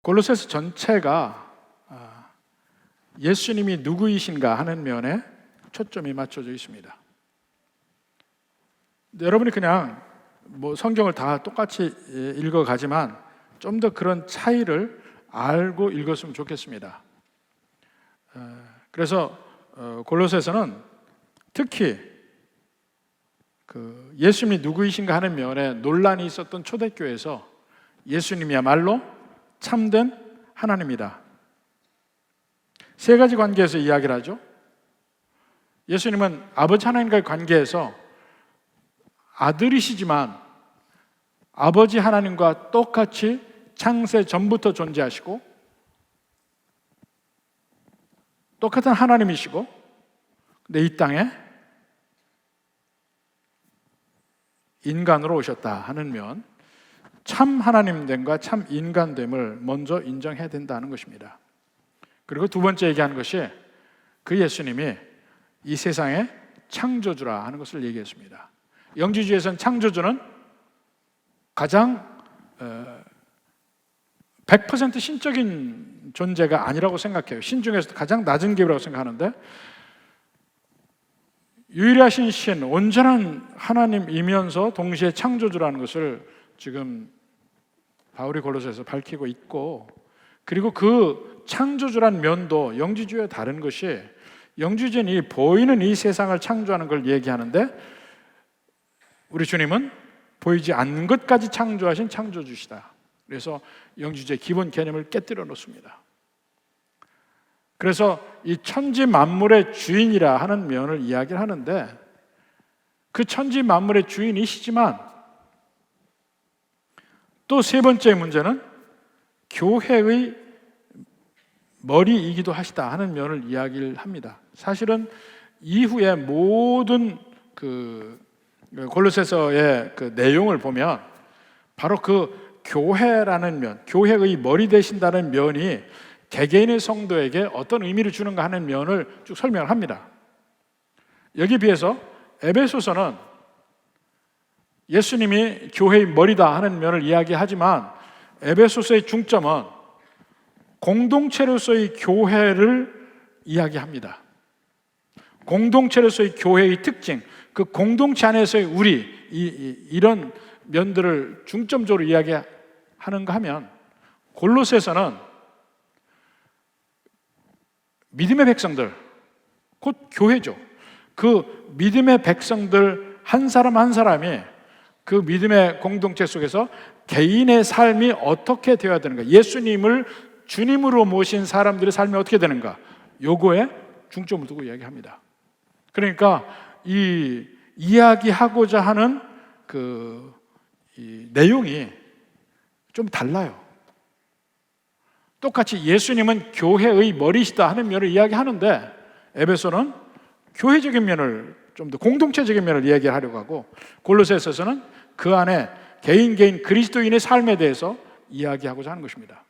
골로새서 전체가 예수님이 누구이신가 하는 면에 초점이 맞춰져 있습니다. 여러분이 그냥 성경을 다 똑같이 읽어가지만 좀 더 그런 차이를 알고 읽었으면 좋겠습니다. 그래서 골로새서는 특히 예수님이 누구이신가 하는 면에 논란이 있었던 초대교회에서 예수님이야말로 참된 하나님이다. 세 가지 관계에서 이야기를 하죠. 예수님은 아버지 하나님과의 관계에서 아들이시지만 아버지 하나님과 똑같이 창세 전부터 존재하시고 똑같은 하나님이시고, 근데 이 땅에 인간으로 오셨다 하는 면, 참 하나님됨과 참 인간됨을 먼저 인정해야 된다는 것입니다. 그리고 두 번째 얘기하는 것이 그 예수님이 이 세상의 창조주라 하는 것을 얘기했습니다. 영지주의에서는 창조주는 가장 100% 신적인 존재가 아니라고 생각해요. 신 중에서도 가장 낮은 계급이라고 생각하는데, 유일하신 신, 온전한 하나님이면서 동시에 창조주라는 것을 지금 바울이 골로새에서 밝히고 있고, 그리고 그 창조주란 면도 영지주의와 다른 것이, 영지주의는 이 보이는 이 세상을 창조하는 걸 얘기하는데, 우리 주님은 보이지 않는 것까지 창조하신 창조주시다. 그래서 영지주의의 기본 개념을 깨뜨려 놓습니다. 그래서 이 천지 만물의 주인이라 하는 면을 이야기를 하는데, 그 천지 만물의 주인이시지만 또 세 번째 문제는 교회의 머리이기도 하시다 하는 면을 이야기를 합니다. 사실은 이후에 모든 골로새서의 그 내용을 보면 바로 그 교회라는 면, 교회의 머리 되신다는 면이 개개인의 성도에게 어떤 의미를 주는가 하는 면을 쭉 설명을 합니다. 여기에 비해서 에베소서는 예수님이 교회의 머리다 하는 면을 이야기하지만, 에베소서의 중점은 공동체로서의 교회를 이야기합니다. 공동체로서의 교회의 특징, 그 공동체 안에서의 우리, 이런 면들을 중점적으로 이야기하는가 하면, 골로새서는 믿음의 백성들, 곧 교회죠. 그 믿음의 백성들 한 사람 한 사람이 그 믿음의 공동체 속에서 개인의 삶이 어떻게 되어야 되는가, 예수님을 주님으로 모신 사람들의 삶이 어떻게 되는가, 요거에 중점을 두고 이야기합니다. 그러니까 이 이야기하고자 하는 이 내용이 좀 달라요. 똑같이 예수님은 교회의 머리시다 하는 면을 이야기하는데, 에베소는 교회적인 면을, 좀 더 공동체적인 면을 이야기하려고 하고, 골로새서는 그 안에 개인 그리스도인의 삶에 대해서 이야기하고자 하는 것입니다.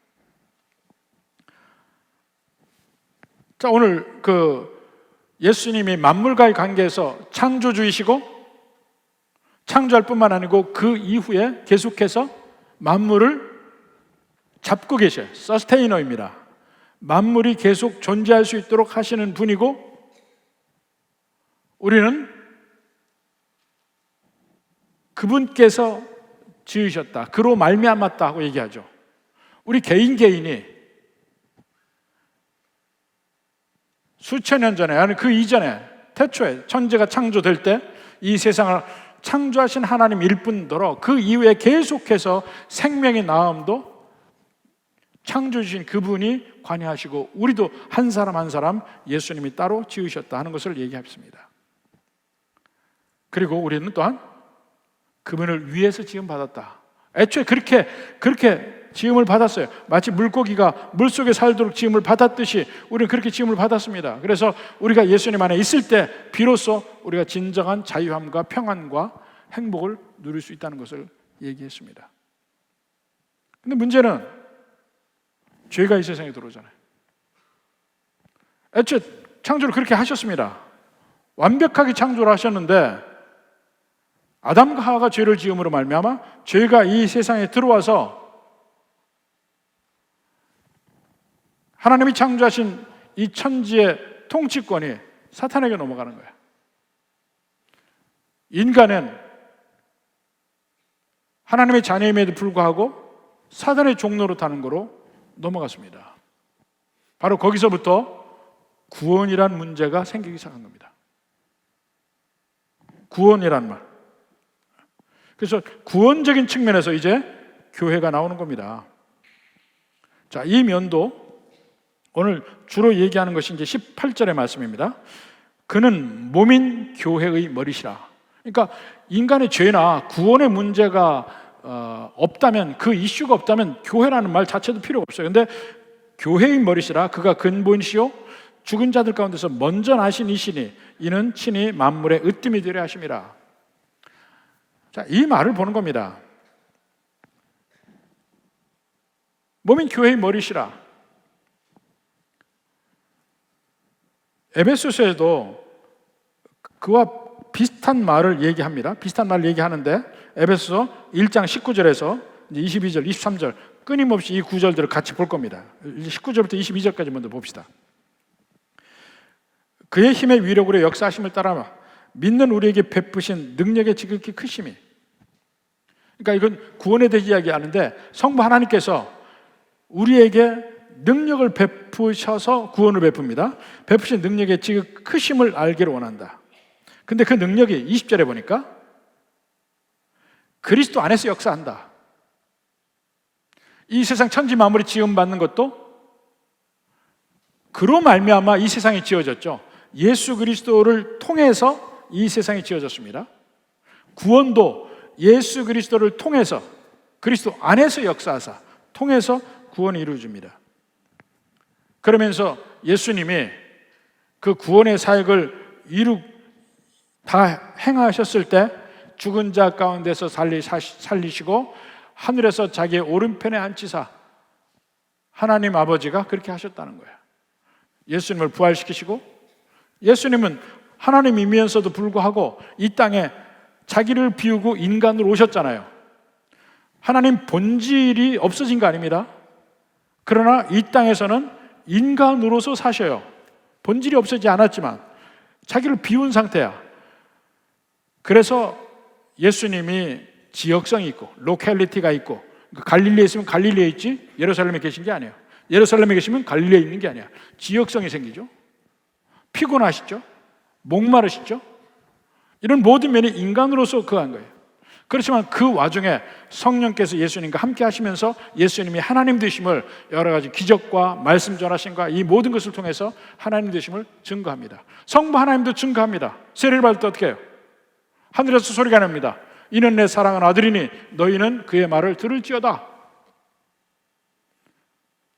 자, 오늘 예수님이 만물과의 관계에서 창조주이시고 창조할 뿐만 아니고 그 이후에 계속해서 만물을 잡고 계셔요. 서스테이너입니다. 만물이 계속 존재할 수 있도록 하시는 분이고, 우리는 그분께서 지으셨다, 그로 말미암았다 하고 얘기하죠. 우리 개인이 수천 년 전에, 아니 그 이전에, 태초에 천지가 창조될 때 이 세상을 창조하신 하나님일 뿐더러 그 이후에 계속해서 생명의 나음도 창조주신 그분이 관여하시고, 우리도 한 사람 한 사람 예수님이 따로 지으셨다 하는 것을 얘기했습니다. 그리고 우리는 또한 그분을 위해서 지음받았다. 애초에 그렇게 지음을 받았어요. 마치 물고기가 물속에 살도록 지음을 받았듯이 우리는 그렇게 지음을 받았습니다. 그래서 우리가 예수님 안에 있을 때 비로소 우리가 진정한 자유함과 평안과 행복을 누릴 수 있다는 것을 얘기했습니다. 근데 문제는 죄가 이 세상에 들어오잖아요. 애초에 창조를 그렇게 하셨습니다. 완벽하게 창조를 하셨는데, 아담과 하와가 죄를 지음으로 말미암아 죄가 이 세상에 들어와서 하나님이 창조하신 이 천지의 통치권이 사탄에게 넘어가는 거예요. 인간은 하나님의 자녀임에도 불구하고 사단의 종로로 타는 거로 넘어갔습니다. 바로 거기서부터 구원이란 문제가 생기기 시작한 겁니다. 구원이란 말. 그래서 구원적인 측면에서 이제 교회가 나오는 겁니다. 자, 이 면도 오늘 주로 얘기하는 것이 이제 18절의 말씀입니다. 그는 몸인 교회의 머리시라. 그러니까 인간의 죄나 구원의 문제가 없다면, 그 이슈가 없다면 교회라는 말 자체도 필요가 없어요. 그런데 교회의 머리시라. 그가 근본이시요 죽은 자들 가운데서 먼저 나신 이시니 이는 친히 만물의 으뜸이 되려 하심이라. 자, 이 말을 보는 겁니다. 몸인 교회의 머리시라. 에베소서에도 그와 비슷한 말을 얘기합니다. 비슷한 말을 얘기하는데 에베소서 1장 19절에서 22절, 23절 끊임없이 이 구절들을 같이 볼 겁니다. 19절부터 22절까지 먼저 봅시다. 그의 힘의 위력으로 역사하심을 따라 믿는 우리에게 베푸신 능력의 지극히 크심이. 그러니까 이건 구원에 대해 이야기하는데 성부 하나님께서 우리에게 능력을 베푸셔서 구원을 베풉니다. 베푸신 능력의 지극히 크심을 알기를 원한다. 근데 그 능력이 20절에 보니까 그리스도 안에서 역사한다. 이 세상 천지 만물이 지음받는 것도 그로 말미암아 이 세상이 지어졌죠. 예수 그리스도를 통해서 이 세상이 지어졌습니다. 구원도 예수 그리스도를 통해서, 그리스도 안에서 역사하사 통해서 구원이 이루어집니다. 그러면서 예수님이 그 구원의 사역을 다 행하셨을 때 죽은 자 가운데서 살리시고 하늘에서 자기의 오른편에 앉히사, 하나님 아버지가 그렇게 하셨다는 거예요. 예수님을 부활시키시고, 예수님은 하나님이면서도 불구하고 이 땅에 자기를 비우고 인간으로 오셨잖아요. 하나님 본질이 없어진 거 아닙니다. 그러나 이 땅에서는 인간으로서 사셔요. 본질이 없어지지 않았지만 자기를 비운 상태야. 그래서 예수님이 지역성이 있고 로컬리티가 있고, 갈릴리에 있으면 갈릴리에 있지 예루살렘에 계신 게 아니에요. 예루살렘에 계시면 갈릴리에 있는 게 아니야. 지역성이 생기죠. 피곤하시죠? 목마르시죠? 이런 모든 면이 인간으로서 그한 거예요. 그렇지만 그 와중에 성령께서 예수님과 함께 하시면서 예수님이 하나님 되심을, 여러 가지 기적과 말씀 전하심과 이 모든 것을 통해서 하나님 되심을 증거합니다. 성부 하나님도 증거합니다. 세례를 받을 때 어떻게 해요? 하늘에서 소리가 납니다. 이는 내 사랑하는 아들이니 너희는 그의 말을 들을지어다.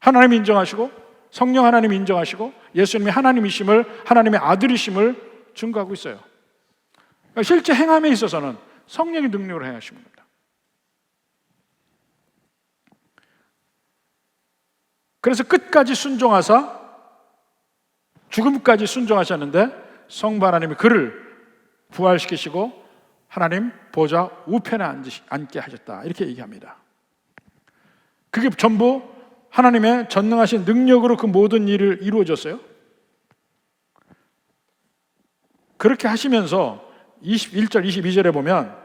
하나님 인정하시고, 성령 하나님 인정하시고, 예수님이 하나님이심을, 하나님의 아들이심을 증거하고 있어요. 그러니까 실제 행함에 있어서는 성령의 능력으로 행하시는 겁니다. 그래서 끝까지 순종하사 죽음까지 순종하셨는데 성부 하나님이 그를 부활시키시고 하나님 보좌 우편에 앉게 하셨다, 이렇게 얘기합니다. 그게 전부 하나님의 전능하신 능력으로 그 모든 일을 이루어졌어요. 그렇게 하시면서 21절, 22절에 보면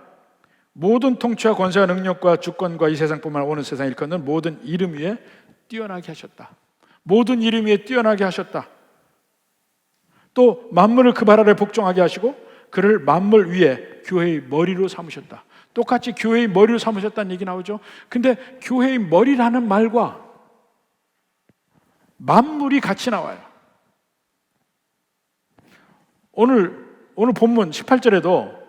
모든 통치와 권세와 능력과 주권과 이 세상뿐만 아니라 오는 세상을 일컫는 모든 이름 위에 뛰어나게 하셨다. 모든 이름 위에 뛰어나게 하셨다. 또 만물을 그 발 아래 복종하게 하시고 그를 만물 위에 교회의 머리로 삼으셨다. 똑같이 교회의 머리로 삼으셨다는 얘기 나오죠. 근데 교회의 머리라는 말과 만물이 같이 나와요. 오늘 본문 18절에도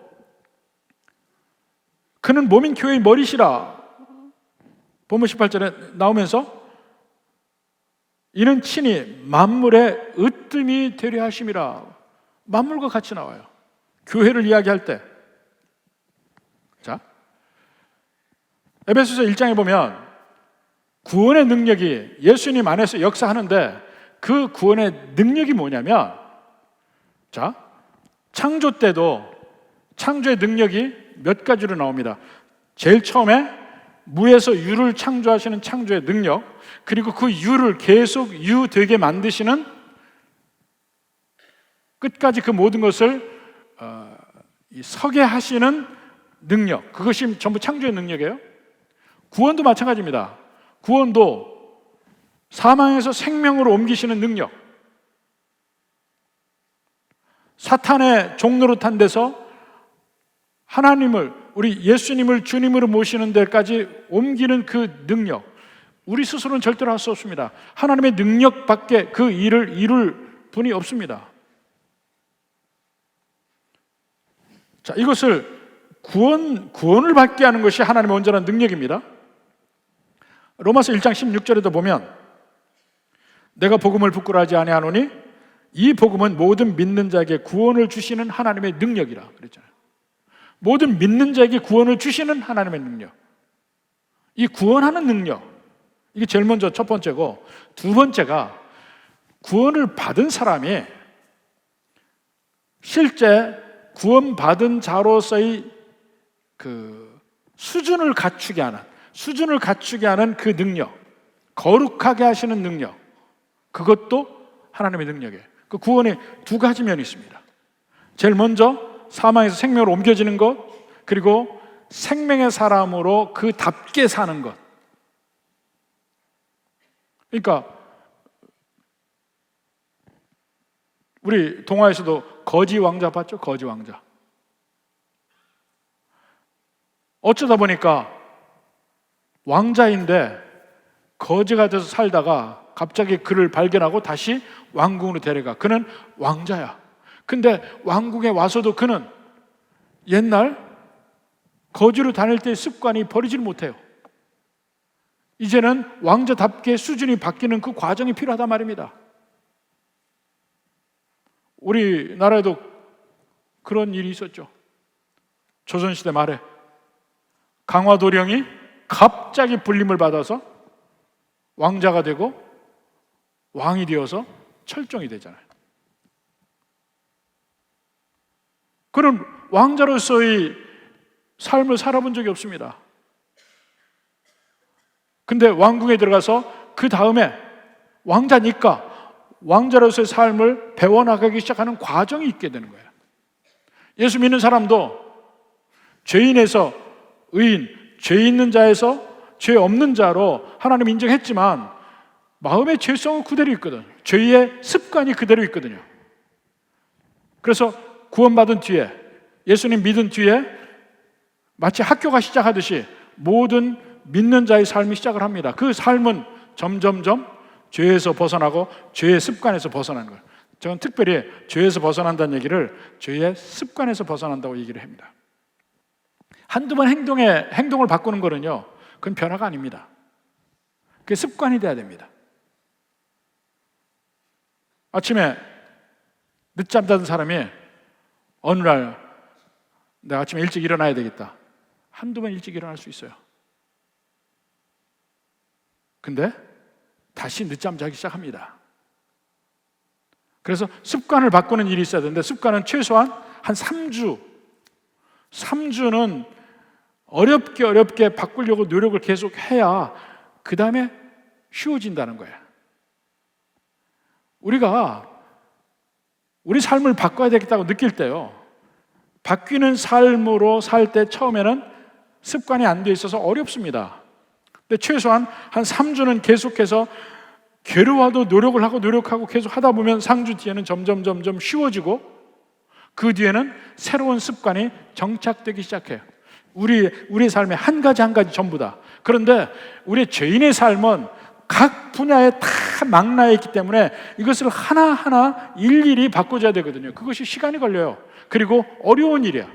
그는 몸인 교회의 머리시라, 본문 18절에 나오면서 이는 친히 만물의 으뜸이 되려 하심이라, 만물과 같이 나와요. 교회를 이야기할 때. 자, 에베소서 1장에 보면 구원의 능력이 예수님 안에서 역사하는데 그 구원의 능력이 뭐냐면, 자, 창조 때도 창조의 능력이 몇 가지로 나옵니다. 제일 처음에 무에서 유를 창조하시는 창조의 능력, 그리고 그 유를 계속 유 되게 만드시는, 끝까지 그 모든 것을 서게 하시는 능력, 그것이 전부 창조의 능력이에요. 구원도 마찬가지입니다. 구원도 사망에서 생명으로 옮기시는 능력, 사탄의 종노릇한 데서 하나님을, 우리 예수님을 주님으로 모시는 데까지 옮기는 그 능력, 우리 스스로는 절대로 할 수 없습니다. 하나님의 능력밖에 그 일을 이룰 분이 없습니다. 자, 이것을 구원을 받게 하는 것이 하나님의 온전한 능력입니다. 로마서 1장 16절에도 보면 내가 복음을 부끄러워하지 아니하노니 이 복음은 모든 믿는 자에게 구원을 주시는 하나님의 능력이라 그랬잖아요. 모든 믿는 자에게 구원을 주시는 하나님의 능력, 이 구원하는 능력, 이게 제일 먼저 첫 번째고, 두 번째가 구원을 받은 사람이 실제 구원받은 자로서의 그 수준을 갖추게 하는 그 능력, 거룩하게 하시는 능력, 그것도 하나님의 능력이에요. 그 구원에 두 가지 면이 있습니다. 제일 먼저 사망에서 생명으로 옮겨지는 것, 그리고 생명의 사람으로 그답게 사는 것. 그러니까 우리 동화에서도 거지 왕자 봤죠? 거지 왕자. 어쩌다 보니까 왕자인데 거지가 돼서 살다가 갑자기 그를 발견하고 다시 왕궁으로 데려가. 그는 왕자야. 근데 왕궁에 와서도 그는 옛날 거지로 다닐 때의 습관이 버리질 못해요. 이제는 왕자답게 수준이 바뀌는 그 과정이 필요하단 말입니다. 우리나라에도 그런 일이 있었죠. 조선시대 말에 강화도령이 갑자기 불림을 받아서 왕자가 되고 왕이 되어서 철종이 되잖아요. 그런 왕자로서의 삶을 살아본 적이 없습니다. 근데 왕궁에 들어가서 그 다음에 왕자니까 왕자로서의 삶을 배워나가기 시작하는 과정이 있게 되는 거예요. 예수 믿는 사람도 죄인에서 의인, 죄 있는 자에서 죄 없는 자로 하나님 인정했지만 마음의 죄성은 그대로 있거든. 죄의 습관이 그대로 있거든요. 그래서 구원받은 뒤에, 예수님 믿은 뒤에 마치 학교가 시작하듯이 모든 믿는 자의 삶이 시작을 합니다. 그 삶은 점점점 죄에서 벗어나고 죄의 습관에서 벗어나는 거예요. 저는 특별히 죄에서 벗어난다는 얘기를 죄의 습관에서 벗어난다고 얘기를 합니다. 한두 번 행동을 바꾸는 거는요, 그건 변화가 아닙니다. 그게 습관이 돼야 됩니다. 아침에 늦잠 자던 사람이 어느 날 내가 아침에 일찍 일어나야 되겠다. 한두 번 일찍 일어날 수 있어요. 근데 다시 늦잠 자기 시작합니다. 그래서 습관을 바꾸는 일이 있어야 되는데, 습관은 최소한 한 3주는 어렵게 바꾸려고 노력을 계속 해야 그 다음에 쉬워진다는 거예요. 우리가 우리 삶을 바꿔야 되겠다고 느낄 때요, 바뀌는 삶으로 살 때 처음에는 습관이 안 돼 있어서 어렵습니다. 근데 최소한 한 3주는 계속해서 괴로워도 노력하고 계속 하다 보면 3주 뒤에는 점점 쉬워지고 그 뒤에는 새로운 습관이 정착되기 시작해요. 우리의 삶의 한 가지 전부 다. 그런데 우리의 죄인의 삶은 각 분야에 다 망라해 있기 때문에 이것을 하나하나 일일이 바꿔줘야 되거든요. 그것이 시간이 걸려요. 그리고 어려운 일이야.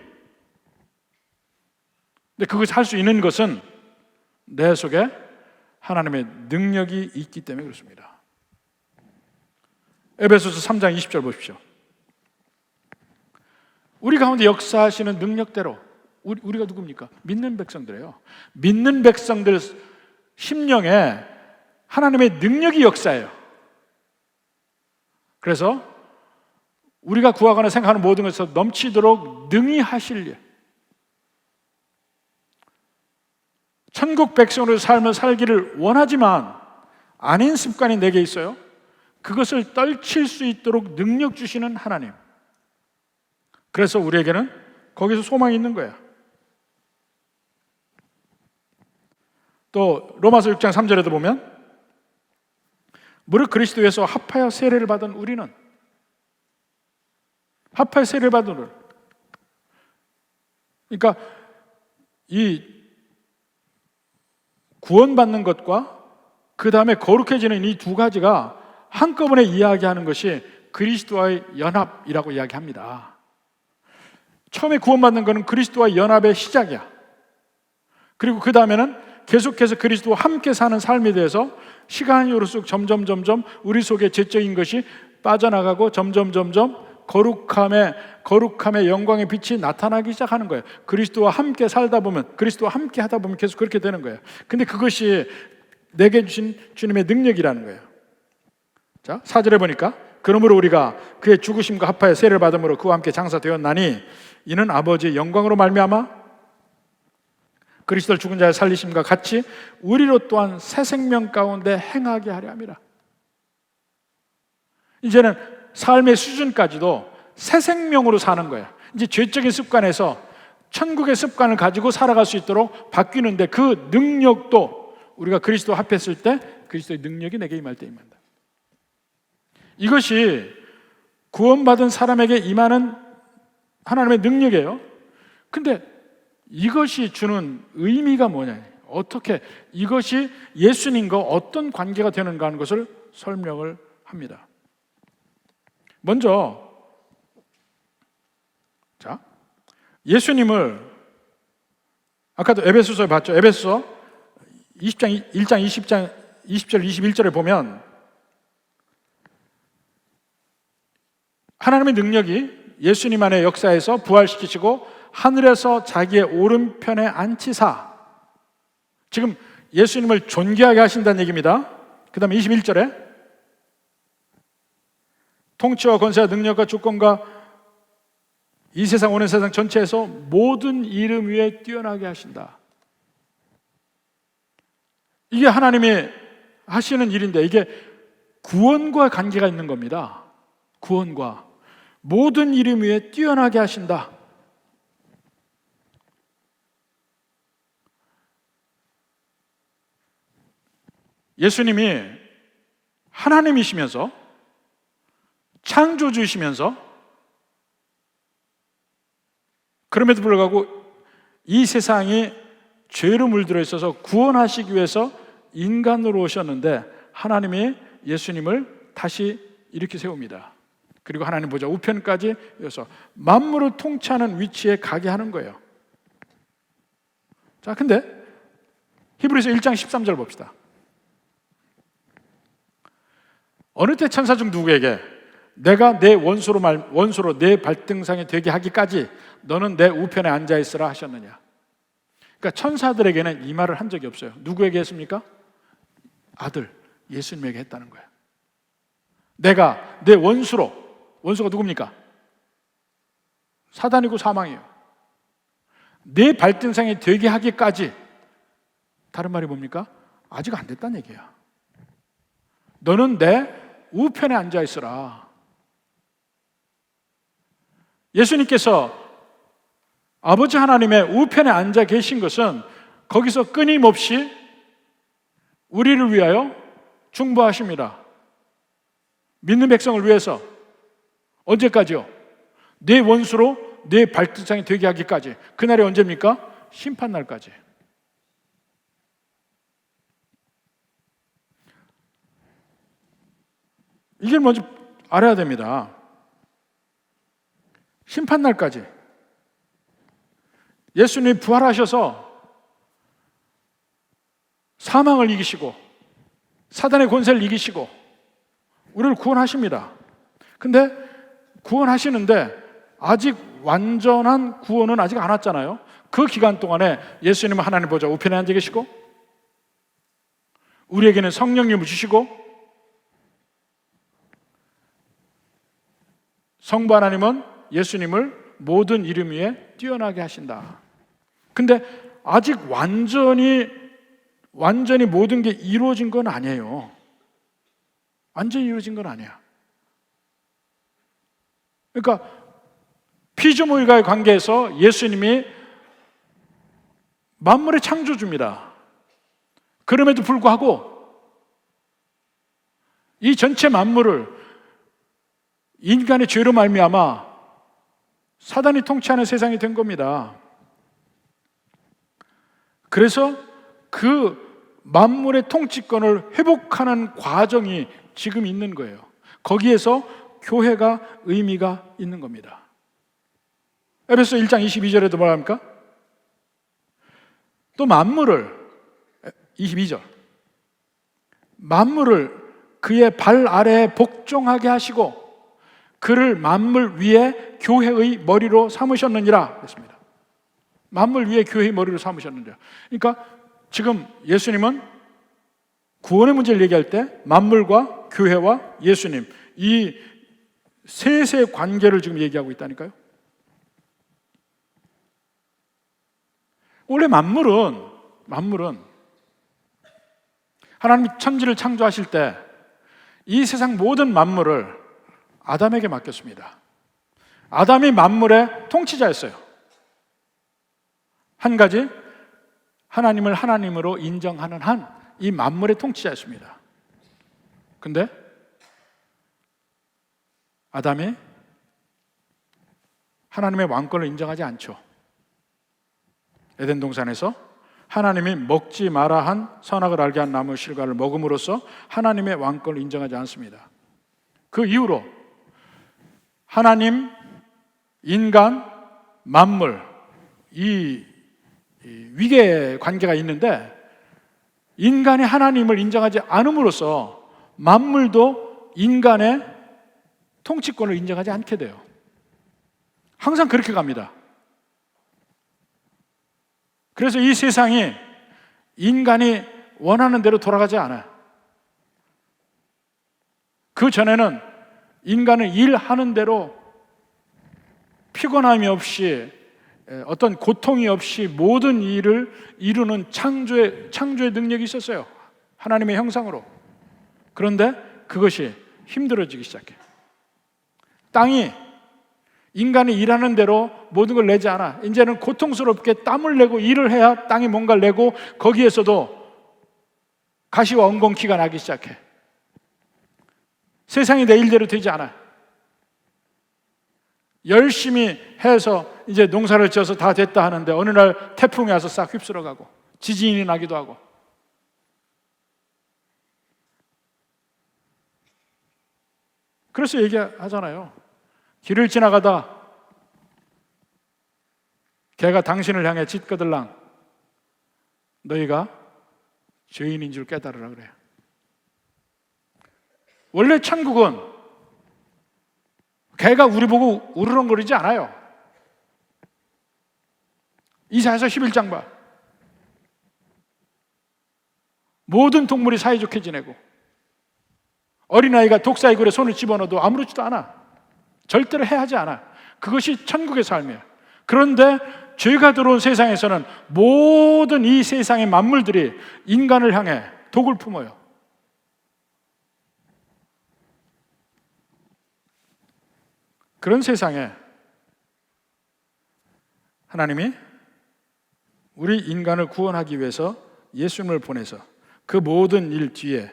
근데 그것을 할 수 있는 것은 내 속에 하나님의 능력이 있기 때문에 그렇습니다. 에베소서 3장 20절 보십시오. 우리 가운데 역사하시는 능력대로, 우리가 누굽니까? 믿는 백성들이에요. 믿는 백성들 심령에 하나님의 능력이 역사해요. 그래서 우리가 구하거나 생각하는 모든 것에서 넘치도록 능히 하실 일. 천국 백성으로 삶을 살기를 원하지만 아닌 습관이 내게 있어요. 그것을 떨칠 수 있도록 능력 주시는 하나님. 그래서 우리에게는 거기서 소망이 있는 거야. 또 로마서 6장 3절에도 보면 무릇 그리스도에서 합하여 세례를 받은 우리는, 합하여 세례를 받은 우리는, 그러니까 이 구원받는 것과 그 다음에 거룩해지는 이 두 가지가 한꺼번에 이야기하는 것이 그리스도와의 연합이라고 이야기합니다. 처음에 구원받는 것은 그리스도와 연합의 시작이야. 그리고 그 다음에는 계속해서 그리스도와 함께 사는 삶에 대해서 시간이 오를수록 점점 우리 속에 죄적인 것이 빠져나가고 점점 거룩함의 영광의 빛이 나타나기 시작하는 거예요. 그리스도와 함께 살다 보면, 그리스도와 함께 하다 보면 계속 그렇게 되는 거예요. 근데 그것이 내게 주신 주님의 능력이라는 거예요. 자, 4절에 보니까 그러므로 우리가 그의 죽으심과 합하여 세례를 받음으로 그와 함께 장사되었나니 이는 아버지의 영광으로 말미암아 그리스도를 죽은 자의 살리심과 같이 우리로 또한 새 생명 가운데 행하게 하려 함이라. 이제는 삶의 수준까지도 새 생명으로 사는 거야. 이제 죄적인 습관에서 천국의 습관을 가지고 살아갈 수 있도록 바뀌는데 그 능력도 우리가 그리스도 합했을 때 그리스도의 능력이 내게 임할 때 임한다. 이것이 구원받은 사람에게 임하는 하나님의 능력이에요. 근데 이것이 주는 의미가 뭐냐, 어떻게 이것이 예수님과 어떤 관계가 되는가 하는 것을 설명을 합니다. 먼저 자, 예수님을 아까도 에베소서에 봤죠. 에베소서 1장 20절 21절에 보면 하나님의 능력이 예수님 안의 역사에서 부활시키시고 하늘에서 자기의 오른편에 앉히사, 지금 예수님을 존귀하게 하신다는 얘기입니다. 그 다음에 21절에 통치와 권세와 능력과 주권과 이 세상 오는 세상 전체에서 모든 이름 위에 뛰어나게 하신다. 이게 하나님이 하시는 일인데 이게 구원과 관계가 있는 겁니다. 구원과 모든 이름 위에 뛰어나게 하신다. 예수님이 하나님이시면서 창조주이시면서 그럼에도 불구하고 이 세상이 죄로 물들어 있어서 구원하시기 위해서 인간으로 오셨는데 하나님이 예수님을 다시 일으켜 세웁니다. 그리고 하나님 보좌 우편까지 이어서 만물을 통치하는 위치에 가게 하는 거예요. 자, 근데 히브리서 1장 13절 봅시다. 어느 때 천사 중 누구에게 내가 내 원수로 내 발등상에 되게 하기까지 너는 내 우편에 앉아 있으라 하셨느냐. 그러니까 천사들에게는 이 말을 한 적이 없어요. 누구에게 했습니까? 아들 예수님에게 했다는 거예요. 내가 내 원수가 누굽니까? 사단이고 사망이에요. 내 발등상에 되게 하기까지, 다른 말이 뭡니까? 아직 안 됐다는 얘기야. 너는 내 우편에 앉아 있으라. 예수님께서 아버지 하나님의 우편에 앉아 계신 것은 거기서 끊임없이 우리를 위하여 중보하십니다. 믿는 백성을 위해서. 언제까지요? 내 원수로 내 발등상이 되게 하기까지. 그날이 언제입니까? 심판날까지. 이걸 먼저 알아야 됩니다. 심판날까지. 예수님이 부활하셔서 사망을 이기시고 사단의 권세를 이기시고 우리를 구원하십니다. 근데 구원하시는데 아직 완전한 구원은 아직 안 왔잖아요. 그 기간 동안에 예수님은 하나님 보좌 우편에 앉아 계시고 우리에게는 성령님을 주시고 성부 하나님은 예수님을 모든 이름 위에 뛰어나게 하신다. 근데 아직 완전히 완전히 모든 게 이루어진 건 아니에요. 완전히 이루어진 건 아니야. 그러니까 피조물과의 관계에서 예수님이 만물의 창조주입니다. 그럼에도 불구하고 이 전체 만물을 인간의 죄로 말미암아 사단이 통치하는 세상이 된 겁니다. 그래서 그 만물의 통치권을 회복하는 과정이 지금 있는 거예요. 거기에서 교회가 의미가 있는 겁니다. 에베소 1장 22절에도 뭐라 합니까? 또 만물을 22절 만물을 그의 발 아래에 복종하게 하시고 그를 만물 위에 교회의 머리로 삼으셨느니라 그랬습니다. 만물 위에 교회의 머리로 삼으셨느니라. 그러니까 지금 예수님은 구원의 문제를 얘기할 때 만물과 교회와 예수님 이 셋의 관계를 지금 얘기하고 있다니까요. 원래 만물은 하나님이 천지를 창조하실 때 이 세상 모든 만물을 아담에게 맡겼습니다. 아담이 만물의 통치자였어요. 한 가지 하나님을 하나님으로 인정하는 한 이 만물의 통치자였습니다. 근데 아담이 하나님의 왕권을 인정하지 않죠. 에덴 동산에서 하나님이 먹지 마라 한 선악을 알게 한 나무 실과를 먹음으로써 하나님의 왕권을 인정하지 않습니다. 그 이후로 하나님, 인간, 만물 이 위계 관계가 있는데 인간이 하나님을 인정하지 않음으로써 만물도 인간의 통치권을 인정하지 않게 돼요. 항상 그렇게 갑니다. 그래서 이 세상이 인간이 원하는 대로 돌아가지 않아요. 그 전에는 인간은 일하는 대로 피곤함이 없이 어떤 고통이 없이 모든 일을 이루는 창조의 능력이 있었어요. 하나님의 형상으로. 그런데 그것이 힘들어지기 시작해요. 땅이 인간이 일하는 대로 모든 걸 내지 않아. 이제는 고통스럽게 땀을 내고 일을 해야 땅이 뭔가를 내고 거기에서도 가시와 엉겅퀴가 나기 시작해. 세상이 내 일대로 되지 않아. 열심히 해서 이제 농사를 지어서 다 됐다 하는데 어느 날 태풍이 와서 싹 휩쓸어가고 지진이 나기도 하고. 그래서 얘기하잖아요. 길을 지나가다 개가 당신을 향해 짖거들랑 너희가 죄인인 줄 깨달으라 그래요. 원래 천국은 개가 우리 보고 우르렁거리지 않아요. 이사야서 11장 봐. 모든 동물이 사이좋게 지내고 어린아이가 독사의 굴에 손을 집어넣어도 아무렇지도 않아. 절대로 해하지 않아. 그것이 천국의 삶이에요. 그런데 죄가 들어온 세상에서는 모든 이 세상의 만물들이 인간을 향해 독을 품어요. 그런 세상에 하나님이 우리 인간을 구원하기 위해서 예수님을 보내서 그 모든 일 뒤에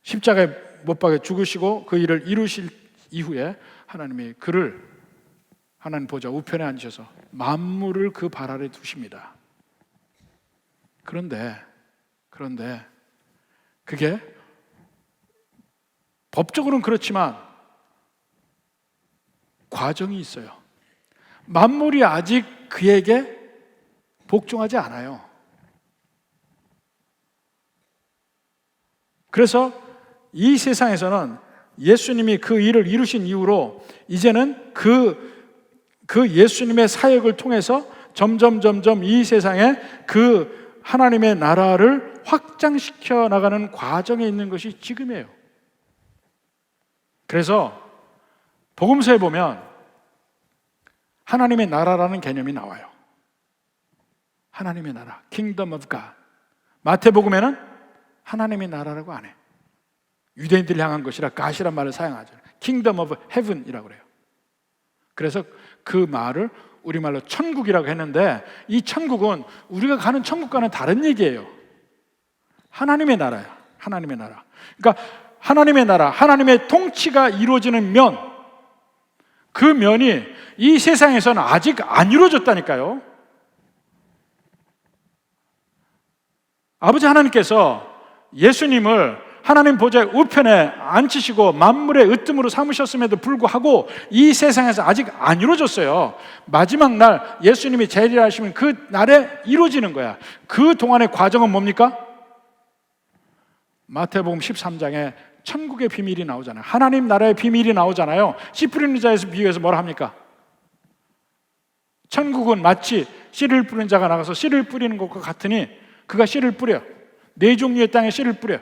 십자가에 못 박아 죽으시고 그 일을 이루실 이후에 하나님이 그를 하나님 보좌 우편에 앉으셔서 만물을 그 발 아래 두십니다. 그런데 그게 법적으로는 그렇지만 과정이 있어요. 만물이 아직 그에게 복종하지 않아요. 그래서 이 세상에서는 예수님이 그 일을 이루신 이후로 이제는 그 예수님의 사역을 통해서 점점 이 세상에 그 하나님의 나라를 확장시켜 나가는 과정에 있는 것이 지금이에요. 그래서 복음서에 보면 하나님의 나라라는 개념이 나와요. 하나님의 나라, Kingdom of God. 마태복음에는 하나님의 나라라고 안 해. 유대인들을 향한 것이라 God이란 말을 사용하죠. Kingdom of Heaven이라고 그래요. 그래서 그 말을 우리말로 천국이라고 했는데, 이 천국은 우리가 가는 천국과는 다른 얘기예요. 하나님의 나라야. 하나님의 나라. 그러니까 하나님의 나라, 하나님의 통치가 이루어지는 면, 그 면이 이 세상에서는 아직 안 이루어졌다니까요. 아버지 하나님께서 예수님을 하나님 보좌 우편에 앉히시고 만물의 으뜸으로 삼으셨음에도 불구하고 이 세상에서 아직 안 이루어졌어요. 마지막 날 예수님이 재림하시면 그 날에 이루어지는 거야. 그 동안의 과정은 뭡니까? 마태복음 13장에 천국의 비밀이 나오잖아요. 하나님 나라의 비밀이 나오잖아요. 씨 뿌리는 자에서 비유해서 뭐라 합니까? 천국은 마치 씨를 뿌리는 자가 나가서 씨를 뿌리는 것과 같으니, 그가 씨를 뿌려. 4종류의 땅에 씨를 뿌려.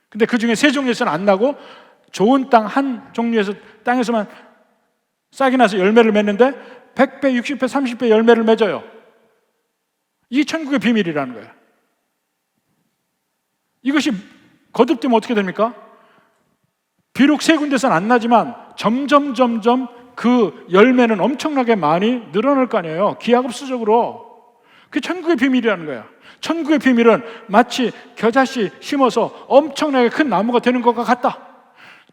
근데 그 중에 3종류에서는 안 나고 좋은 땅 한 종류에서 땅에서만 싹이 나서 열매를 맺는데 100배, 60배, 30배 열매를 맺어요. 이게 천국의 비밀이라는 거예요. 이것이 거듭되면 어떻게 됩니까? 비록 3군데서는 안 나지만 점점 그 열매는 엄청나게 많이 늘어날 거 아니에요. 기하급수적으로. 그게 천국의 비밀이라는 거야. 천국의 비밀은 마치 겨자씨 심어서 엄청나게 큰 나무가 되는 것과 같다.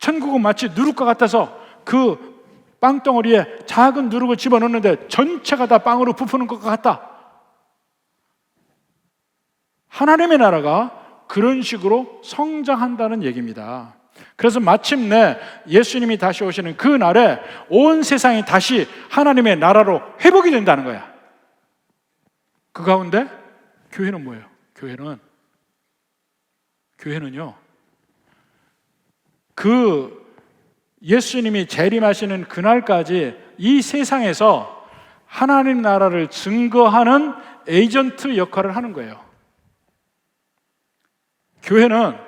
천국은 마치 누룩과 같아서 그 빵덩어리에 작은 누룩을 집어넣는데 전체가 다 빵으로 부푸는 것과 같다. 하나님의 나라가 그런 식으로 성장한다는 얘기입니다. 그래서 마침내 예수님이 다시 오시는 그 날에 온 세상이 다시 하나님의 나라로 회복이 된다는 거야. 그 가운데 교회는 뭐예요? 교회는요, 그 예수님이 재림하시는 그날까지 이 세상에서 하나님 나라를 증거하는 에이전트 역할을 하는 거예요. 교회는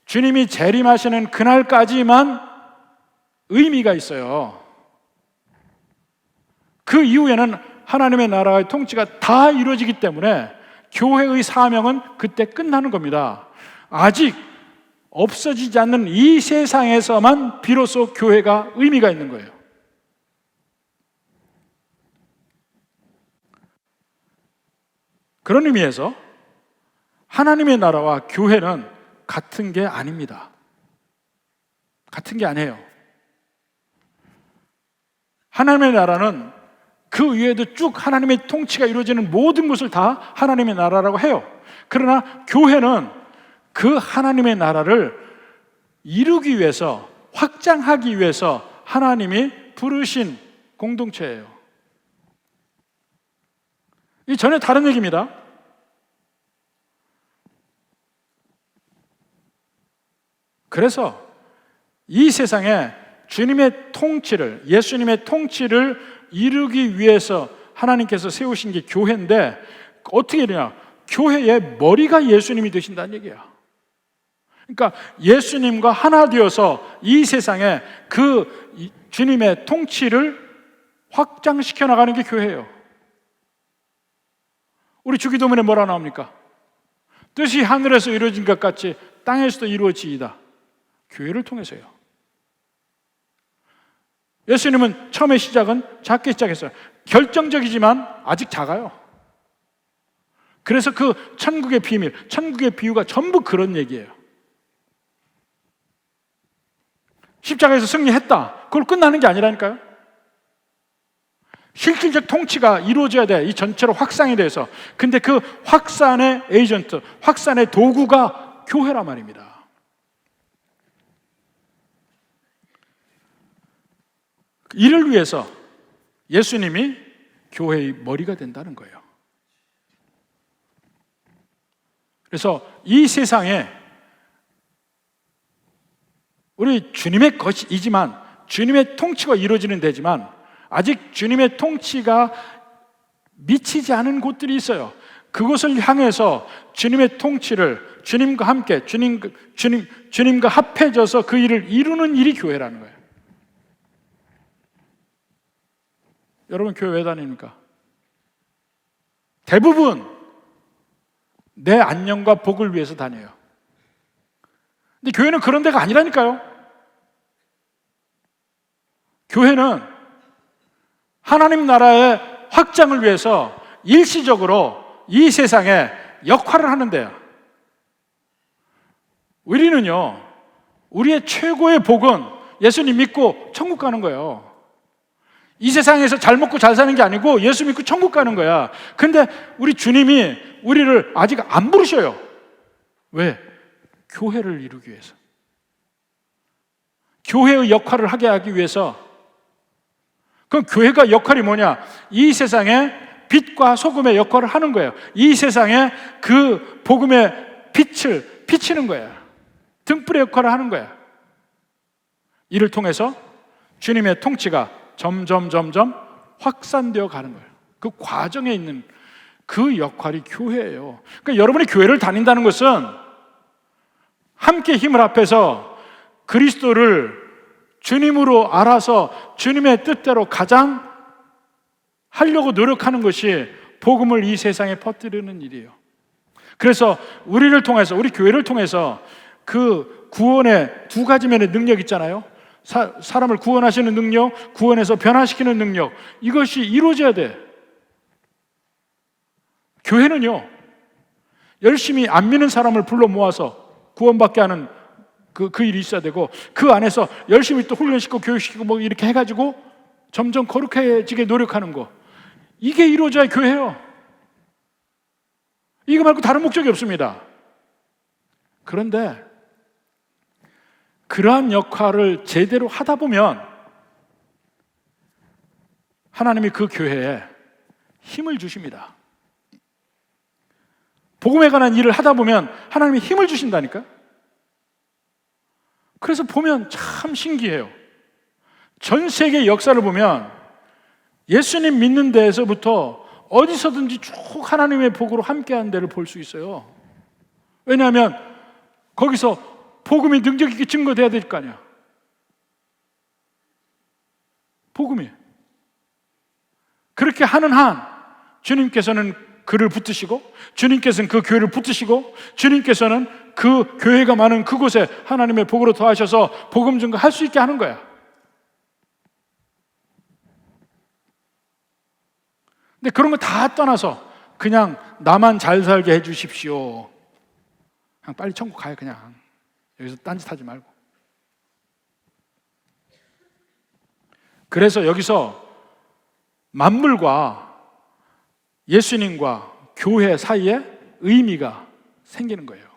주님이 재림하시는 그날까지만 의미가 있어요. 그 이후에는 하나님의 나라의 통치가 다 이루어지기 때문에 교회의 사명은 그때 끝나는 겁니다. 아직 없어지지 않는 이 세상에서만 비로소 교회가 의미가 있는 거예요. 그런 의미에서 하나님의 나라와 교회는 같은 게 아닙니다. 같은 게 아니에요. 하나님의 나라는 그 위에도 쭉 하나님의 통치가 이루어지는 모든 것을 다 하나님의 나라라고 해요. 그러나 교회는 그 하나님의 나라를 이루기 위해서, 확장하기 위해서 하나님이 부르신 공동체예요. 이 전혀 다른 얘기입니다. 그래서 이 세상에 주님의 통치를, 예수님의 통치를 이루기 위해서 하나님께서 세우신 게 교회인데, 어떻게 되냐? 교회의 머리가 예수님이 되신다는 얘기야. 그러니까 예수님과 하나 되어서 이 세상에 그 주님의 통치를 확장시켜 나가는 게 교회예요. 우리 주기도문에 뭐라 나옵니까? 뜻이 하늘에서 이루어진 것 같이 땅에서도 이루어지이다. 교회를 통해서요. 예수님은 처음에 시작은 작게 시작했어요. 결정적이지만 아직 작아요. 그래서 그 천국의 비밀, 천국의 비유가 전부 그런 얘기예요. 십자가에서 승리했다. 그걸 끝나는 게 아니라니까요. 실질적 통치가 이루어져야 돼. 이 전체로 확산이 돼서. 근데 그 확산의 에이전트, 확산의 도구가 교회란 말입니다. 이를 위해서 예수님이 교회의 머리가 된다는 거예요. 그래서 이 세상에 우리 주님의 것이지만, 주님의 통치가 이루어지는 데지만 아직 주님의 통치가 미치지 않은 곳들이 있어요. 그곳을 향해서 주님의 통치를 주님과 함께, 주님과 합해져서 그 일을 이루는 일이 교회라는 거예요. 여러분 교회 왜 다닙니까? 대부분 내 안녕과 복을 위해서 다녀요. 근데 교회는 그런 데가 아니라니까요. 교회는 하나님 나라의 확장을 위해서 일시적으로 이 세상에 역할을 하는데요. 우리는요, 우리의 최고의 복은 예수님 믿고 천국 가는 거예요. 이 세상에서 잘 먹고 잘 사는 게 아니고 예수 믿고 천국 가는 거야. 근데 우리 주님이 우리를 아직 안 부르셔요. 왜? 교회를 이루기 위해서. 교회의 역할을 하게 하기 위해서. 그럼 교회가 역할이 뭐냐? 이 세상에 빛과 소금의 역할을 하는 거예요. 이 세상에 그 복음의 빛을 비치는 거예요. 등불의 역할을 하는 거예요. 이를 통해서 주님의 통치가 점점 확산되어 가는 거예요. 그 과정에 있는 그 역할이 교회예요. 그러니까 여러분이 교회를 다닌다는 것은 함께 힘을 합해서 그리스도를 주님으로 알아서 주님의 뜻대로 가장 하려고 노력하는 것이 복음을 이 세상에 퍼뜨리는 일이에요. 그래서 우리를 통해서, 우리 교회를 통해서 그 구원의 두 가지 면의 능력 있잖아요. 사람을 구원하시는 능력, 구원해서 변화시키는 능력, 이것이 이루어져야 돼. 교회는요, 열심히 안 믿는 사람을 불러 모아서 구원받게 하는 그 일이 있어야 되고, 그 안에서 열심히 또 훈련시키고 교육시키고 뭐 이렇게 해가지고 점점 거룩해지게 노력하는 거, 이게 이루어져야 교회예요. 이거 말고 다른 목적이 없습니다. 그런데 그러한 역할을 제대로 하다 보면 하나님이 그 교회에 힘을 주십니다. 복음에 관한 일을 하다 보면 하나님이 힘을 주신다니까. 그래서 보면 참 신기해요. 전 세계 역사를 보면 예수님 믿는 데에서부터 어디서든지 쭉 하나님의 복으로 함께하는 데를 볼 수 있어요. 왜냐하면 거기서 복음이 능력 있게 증거돼야 될 거 아니야. 복음이. 그렇게 하는 한 주님께서는 그를 붙드시고, 주님께서는 그 교회를 붙드시고, 주님께서는 그 교회가 많은 그곳에 하나님의 복으로 더하셔서 복음 증거할 수 있게 하는 거야. 근데 그런 거 다 떠나서 그냥 나만 잘 살게 해주십시오. 그냥 빨리 천국 가요. 그냥 여기서 딴짓하지 말고. 그래서 여기서 만물과 예수님과 교회 사이에 의미가 생기는 거예요.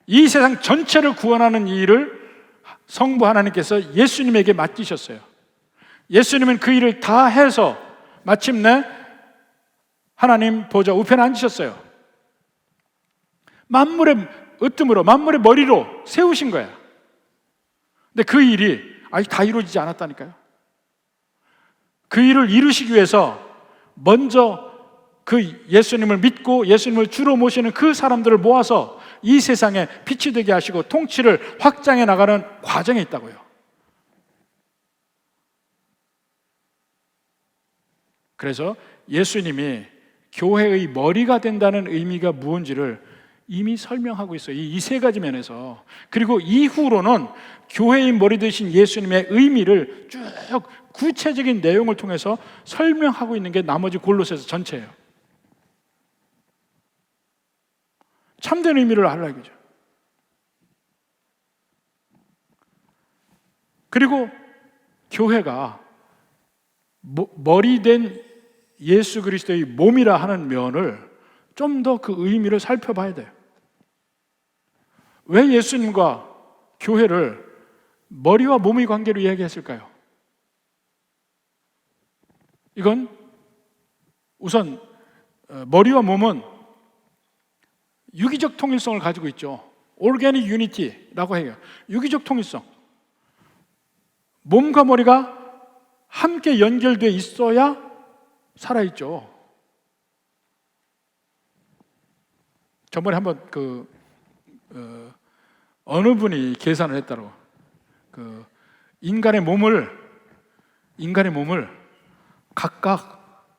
이 세상 전체를 구원하는 일을 성부 하나님께서 예수님에게 맡기셨어요. 예수님은 그 일을 다 해서 마침내 하나님 보좌 우편에 앉으셨어요. 만물의 으뜸으로, 만물의 머리로 세우신 거예요. 근데 그 일이 아직 다 이루어지지 않았다니까요. 그 일을 이루시기 위해서 먼저 그 예수님을 믿고 예수님을 주로 모시는 그 사람들을 모아서 이 세상에 빛이 되게 하시고 통치를 확장해 나가는 과정에 있다고요. 그래서 예수님이 교회의 머리가 된다는 의미가 무엇인지를 이미 설명하고 있어요. 이 세 가지 면에서. 그리고 이후로는 교회의 머리 되신 예수님의 의미를 쭉 구체적인 내용을 통해서 설명하고 있는 게 나머지 골로새서 전체예요. 참된 의미를 알라 이거죠. 그리고 교회가 머리 된 예수 그리스도의 몸이라 하는 면을 좀 더 그 의미를 살펴봐야 돼요. 왜 예수님과 교회를 머리와 몸의 관계로 이야기했을까요? 이건 우선 머리와 몸은 유기적 통일성을 가지고 있죠. Organic Unity라고 해요. 유기적 통일성. 몸과 머리가 함께 연결되어 있어야 살아있죠. 저번에 한번 어느 분이 계산을 했다고. 인간의 몸을 각각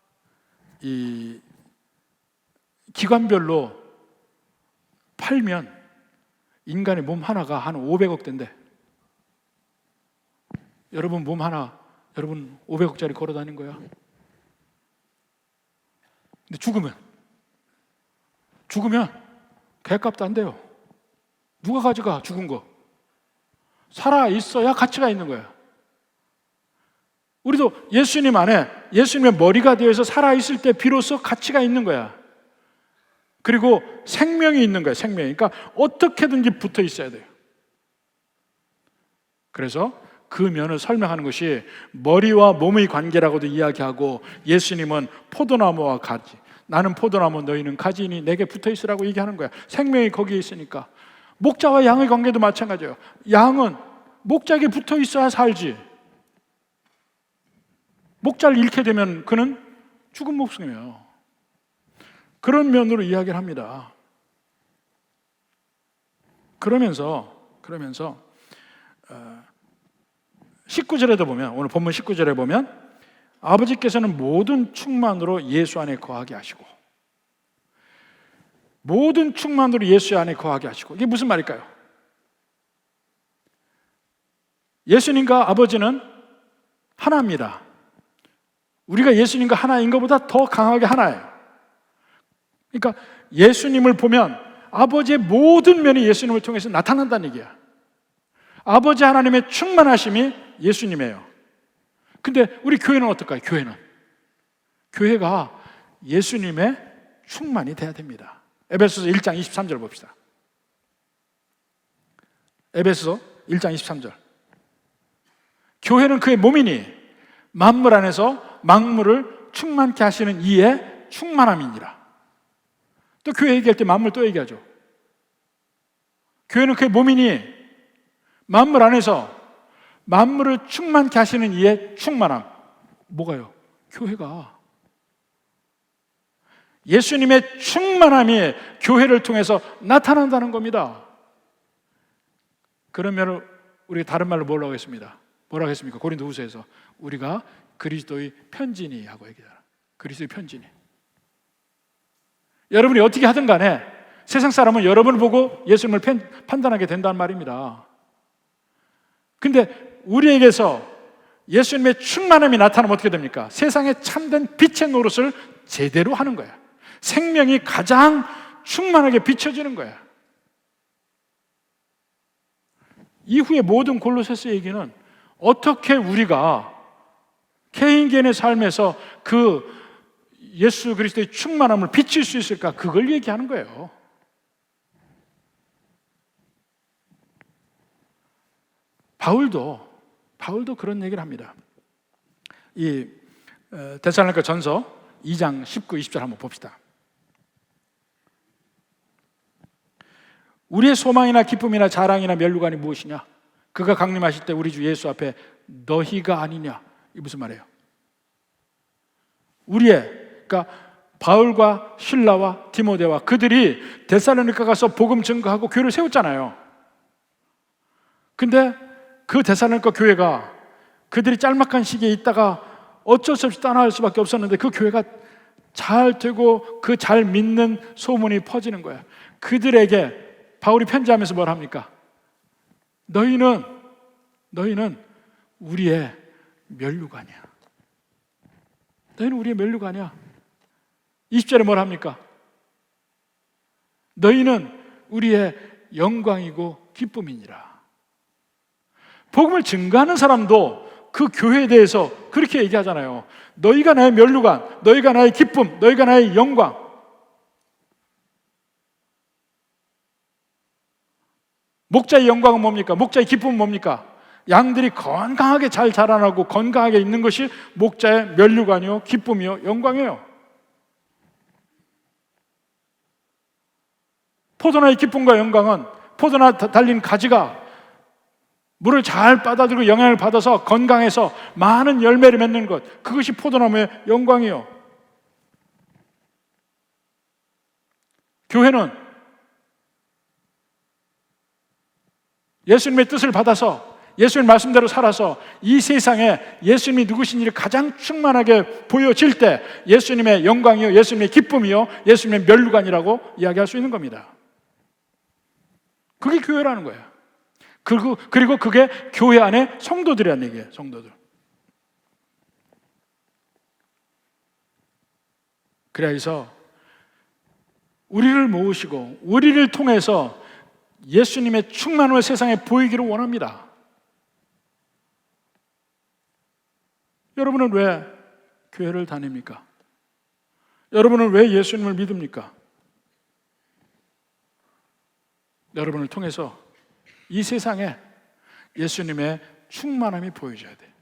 이 기관별로 팔면 인간의 몸 하나가 한 500억 된대. 여러분 몸 하나, 여러분 500억짜리 걸어 다닌 거야. 근데 죽으면 개값도 안 돼요. 누가 가져가, 죽은 거. 살아 있어야 가치가 있는 거야. 우리도 예수님 안에, 예수님의 머리가 되어서 살아 있을 때 비로소 가치가 있는 거야. 그리고 생명이 있는 거야, 생명이. 그러니까 어떻게든지 붙어 있어야 돼요. 그래서 그 면을 설명하는 것이 머리와 몸의 관계라고도 이야기하고, 예수님은 포도나무와 가지, 나는 포도나무 너희는 가지니 내게 붙어 있으라고 얘기하는 거야. 생명이 거기에 있으니까. 목자와 양의 관계도 마찬가지예요. 양은 목자에게 붙어 있어야 살지. 목자를 잃게 되면 그는 죽은 목숨이에요. 그런 면으로 이야기를 합니다. 그러면서 19절에도 보면, 오늘 본문 19절에 보면 아버지께서는 모든 충만으로 예수 안에 거하게 하시고, 모든 충만으로 예수 안에 거하게 하시고. 이게 무슨 말일까요? 예수님과 아버지는 하나입니다. 우리가 예수님과 하나인 것보다 더 강하게 하나예요. 그러니까 예수님을 보면 아버지의 모든 면이 예수님을 통해서 나타난다는 얘기야. 아버지 하나님의 충만하심이 예수님이에요. 근데 우리 교회는 어떨까요? 교회가 예수님의 충만이 돼야 됩니다. 에베소서 1장 23절 봅시다. 에베소서 1장 23절. 교회는 그의 몸이니 만물 안에서 만물을 충만케 하시는 이의 충만함이니라. 또 교회 얘기할 때 만물 또 얘기하죠. 교회는 그의 몸이니 만물 안에서 만물을 충만케 하시는 이의 충만함. 뭐가요? 교회가. 예수님의 충만함이 교회를 통해서 나타난다는 겁니다. 그러면 우리가 다른 말로 뭐라고 했습니다? 뭐라고 했습니까? 고린도후서에서 우리가 그리스도의 편지니 하고 얘기하잖아. 그리스도의 편지니. 여러분이 어떻게 하든 간에 세상 사람은 여러분을 보고 예수님을 판단하게 된다는 말입니다. 근데 우리에게서 예수님의 충만함이 나타나면 어떻게 됩니까? 세상에 참된 빛의 노릇을 제대로 하는 거야. 생명이 가장 충만하게 비춰지는 거야. 이후에 모든 골로새서 얘기는 어떻게 우리가 개인의 삶에서 그 예수 그리스도의 충만함을 비칠 수 있을까? 그걸 얘기하는 거예요. 바울도 그런 얘기를 합니다. 이 데살로니가 전서 2장 19, 20절 한번 봅시다. 우리의 소망이나 기쁨이나 자랑이나 면류관이 무엇이냐? 그가 강림하실 때 우리 주 예수 앞에 너희가 아니냐? 이게 무슨 말이에요? 그러니까 바울과 실라와 디모데와 그들이 데살로니가 가서 복음 증거하고 교회를 세웠잖아요. 근데 그 데살로니가 교회가 그들이 짤막한 시기에 있다가 어쩔 수 없이 떠날 수밖에 없었는데 그 교회가 잘 되고 그 잘 믿는 소문이 퍼지는 거야. 그들에게 바울이 편지하면서 뭘 합니까? 너희는 우리의 면류관이야. 너희는 우리의 면류관이야. 20절에 뭘 합니까? 너희는 우리의 영광이고 기쁨이니라. 복음을 증거하는 사람도 그 교회에 대해서 그렇게 얘기하잖아요. 너희가 나의 면류관, 너희가 나의 기쁨, 너희가 나의 영광. 목자의 영광은 뭡니까? 목자의 기쁨은 뭡니까? 양들이 건강하게 잘 자라나고 건강하게 있는 것이 목자의 면류관이요, 기쁨이요, 영광이에요. 포도나의 기쁨과 영광은 포도나 달린 가지가 물을 잘 받아들이고 영향을 받아서 건강해서 많은 열매를 맺는 것, 그것이 포도나무의 영광이요. 교회는 예수님의 뜻을 받아서 예수님 말씀대로 살아서 이 세상에 예수님이 누구신지를 가장 충만하게 보여질 때 예수님의 영광이요, 예수님의 기쁨이요, 예수님의 면류관이라고 이야기할 수 있는 겁니다. 그게 교회라는 거예요. 그리고 그게 교회 안에 성도들이라는 얘기예요. 성도들. 그래서 우리를 모으시고 우리를 통해서 예수님의 충만함을 세상에 보이기를 원합니다. 여러분은 왜 교회를 다닙니까? 여러분은 왜 예수님을 믿습니까? 여러분을 통해서 이 세상에 예수님의 충만함이 보여져야 돼.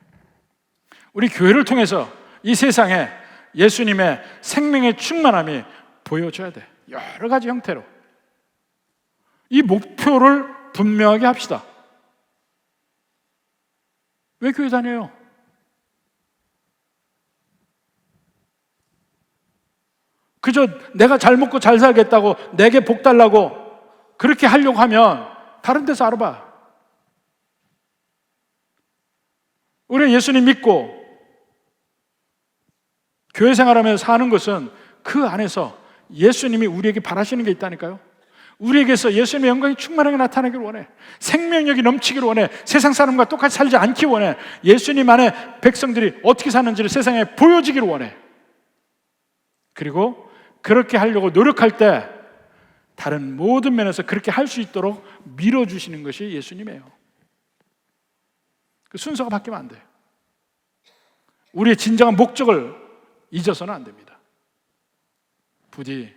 우리 교회를 통해서 이 세상에 예수님의 생명의 충만함이 보여져야 돼. 여러 가지 형태로. 이 목표를 분명하게 합시다. 왜 교회 다녀요? 그저 내가 잘 먹고 잘 살겠다고, 내게 복 달라고 그렇게 하려고 하면 다른 데서 알아봐. 우리는 예수님 믿고 교회 생활하면서 사는 것은 그 안에서 예수님이 우리에게 바라시는 게 있다니까요. 우리에게서 예수님의 영광이 충만하게 나타나기를 원해. 생명력이 넘치기를 원해. 세상 사람과 똑같이 살지 않기 원해. 예수님 안에 백성들이 어떻게 사는지를 세상에 보여지기를 원해. 그리고 그렇게 하려고 노력할 때 다른 모든 면에서 그렇게 할 수 있도록 밀어주시는 것이 예수님이에요. 그 순서가 바뀌면 안 돼요. 우리의 진정한 목적을 잊어서는 안 됩니다. 부디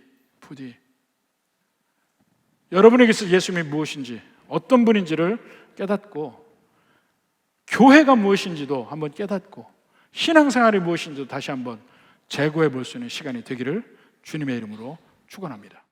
여러분에게서 예수님이 무엇인지, 어떤 분인지를 깨닫고, 교회가 무엇인지도 한번 깨닫고, 신앙생활이 무엇인지도 다시 한번 재고해 볼 수 있는 시간이 되기를 주님의 이름으로 축원합니다.